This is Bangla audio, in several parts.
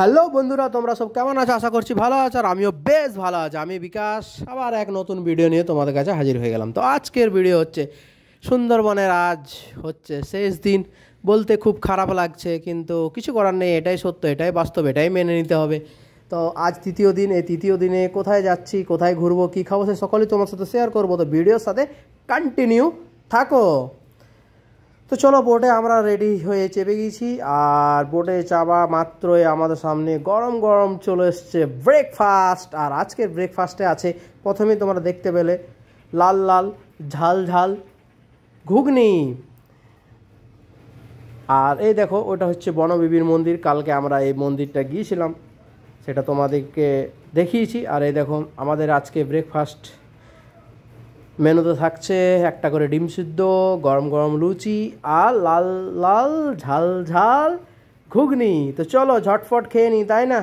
হ্যালো বন্ধুরা, তোমরা সব কেমন আছো? আশা করছি ভালো আছো, আর আমিও বেশ ভালো আছি। আমি বিকাশ আবার এক নতুন ভিডিও নিয়ে তোমাদের কাছে হাজির হয়ে গেলাম। তো আজকের ভিডিও হচ্ছে সুন্দরবনের। আজ হচ্ছে শেষ দিন। বলতে খুব খারাপ লাগছে, কিন্তু কিছু করার নেই। এটাই সত্য, এটাই বাস্তব, এটাই মেনে নিতে হবে। তো আজ তৃতীয় দিন। এই তৃতীয় দিনে কোথায় যাচ্ছি, কোথায় ঘুরবো, কী খাবো, সে সকলেই তোমার সাথে শেয়ার করবো। তো ভিডিওর সাথে কন্টিনিউ থাকো। তো চলো, বোটে আমরা রেডি হয়ে চেপে গেছি, আর বোটে চাপা মাত্রই আমাদের সামনে গরম গরম চলে এসছে ব্রেকফাস্ট। আর আজকের ব্রেকফাস্টে আছে, প্রথমেই তোমরা দেখতে পেলে, লাল লাল ঝাল ঝাল ঘুগনি। আর এই দেখো, ওটা হচ্ছে বনবিবির মন্দির। কালকে আমরা এই মন্দিরটা গিয়েছিলাম, সেটা তোমাদেরকে দেখিয়েছি। আর এই দেখো, আমাদের আজকে ব্রেকফাস্ট মেনুতে থাকছে একটা করে ডিম সিদ্ধ, গরম গরম লুচি, আর লাল লাল ঝাল ঝাল ঘুগনি। তো চলো ঝটফট খেয়ে নিই, তাই না?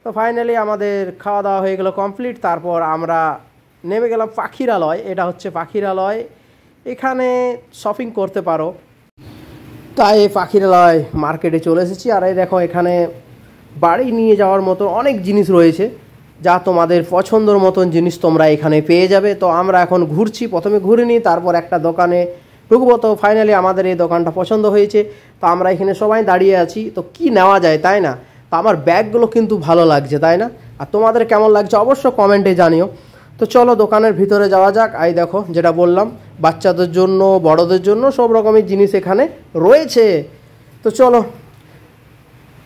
তো ফাইনালি আমাদের খাওয়া দাওয়া হয়ে গেল কমপ্লিট। তারপর আমরা নেমে গেলাম পাখিরালয়। এটা হচ্ছে পাখিরালয়, এখানে শপিং করতে পারো। তাই এই পাখিরালয় মার্কেটে চলে এসেছি। আর এই দেখো, এখানে বাড়ি নিয়ে যাওয়ার মতো অনেক জিনিস রয়েছে, যা তোমাদের পছন্দের মতন জিনিস তোমরা এখানে পেয়ে যাবে। তো আমরা এখন ঘুরছি, প্রথমে ঘুরে নিই, তারপর একটা দোকানে ঢুকবো। তো ফাইনালি আমাদের এই দোকানটা পছন্দ হয়েছে। তো আমরা এখানে সবাই দাঁড়িয়ে আছি, তো কি নেওয়া যায়, তাই না? তো আমার ব্যাগগুলো কিন্তু ভালো লাগছে, তাই না? আর তোমাদের কেমন লাগছে অবশ্য কমেন্টে জানিও। তো চলো দোকানের ভিতরে যাওয়া যাক। এই দেখো, যেটা বললাম, বাচ্চাদের জন্য বড়দের জন্য সব রকমের জিনিস এখানে রয়েছে। তো চলো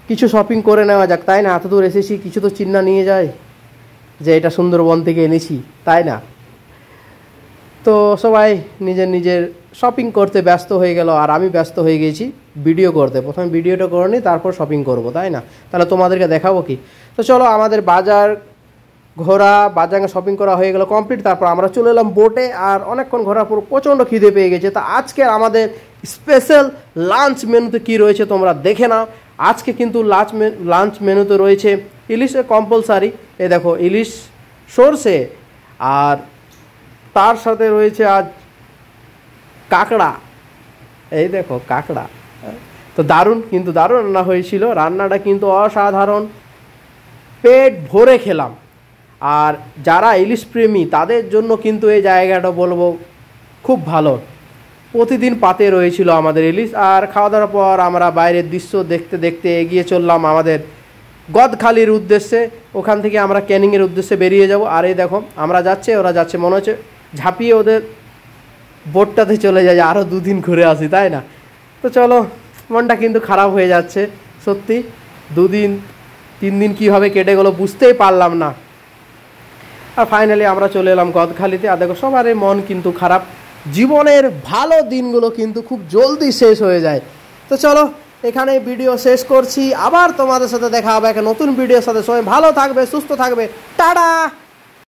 কিছু শপিং করে নেওয়া যাক, তাই না? এত দূর এসেছি, কিছু তো চিন্তা নিয়ে যায় যে এটা সুন্দরবন থেকে এনেছি, তাই না? তো সবাই নিজের নিজের শপিং করতে ব্যস্ত হয়ে গেল, আর আমি ব্যস্ত হয়ে গেছি ভিডিও করতে। প্রথমে ভিডিওটা করে নিই, তারপর শপিং করব, তাই না? তাহলে তোমাদেরকে দেখাবো কি। তো চলো, আমাদের বাজার ঘোরা, বাজারে শপিং করা হয়ে গেল কমপ্লিট। তারপর আমরা চলে এলাম বোটে, আর অনেকক্ষণ ঘোরার পর প্রচণ্ড খিদে পেয়ে গেছে। তো আজকে আমাদের স্পেশাল লাঞ্চ মেনুতে কি রয়েছে তোমরা দেখে নাও। আজকে কিন্তু লাঞ্চ মেনুতে রয়েছে ইলিশে কম্পালসারি। এই দেখো, ইলিশ সরষে, আর তার সাথে রয়েছে আজ কাঁকড়া। এই দেখো কাঁকড়া। তো দারুণ, কিন্তু দারুণ রান্না হয়েছিল। রান্নাটা কিন্তু অসাধারণ, পেট ভরে খেলাম। আর যারা ইলিশ প্রেমী তাদের জন্য কিন্তু এই জায়গাটা বলবো খুব ভালো। প্রতিদিন পাতে রয়েছিল আমাদের ইলিশ। আর খাওয়া দাওয়ার পর আমরা বাইরের দৃশ্য দেখতে দেখতে এগিয়ে চললাম আমাদের গদখালির উদ্দেশ্যে। ওখান থেকে আমরা ক্যানিংয়ের উদ্দেশ্যে বেরিয়ে যাব। আর এই দেখো, আমরা যাচ্ছে, ওরা যাচ্ছে, মনে হচ্ছে ঝাঁপিয়ে ওদের বোটটাতে চলে যায়, আরও দুদিন ঘুরে আসি, তাই না? তো চলো, মনটা কিন্তু খারাপ হয়ে যাচ্ছে সত্যি। 2 দিন 3 দিন কীভাবে কেটে গেলো বুঝতেই পারলাম না। আর ফাইনালি আমরা চলে এলাম গদখালিতে। আর দেখো, সবারই মন কিন্তু খারাপ। জীবনের ভালো দিনগুলো কিন্তু খুব জলদি শেষ হয়ে যায়। তো চলো, এখানে ভিডিও শেষ করছি। আবার তোমাদের সাথে দেখা হবে একটা নতুন ভিডিওর সাথে। সবাই ভালো থাকবে, সুস্থ থাকবে। টাটা।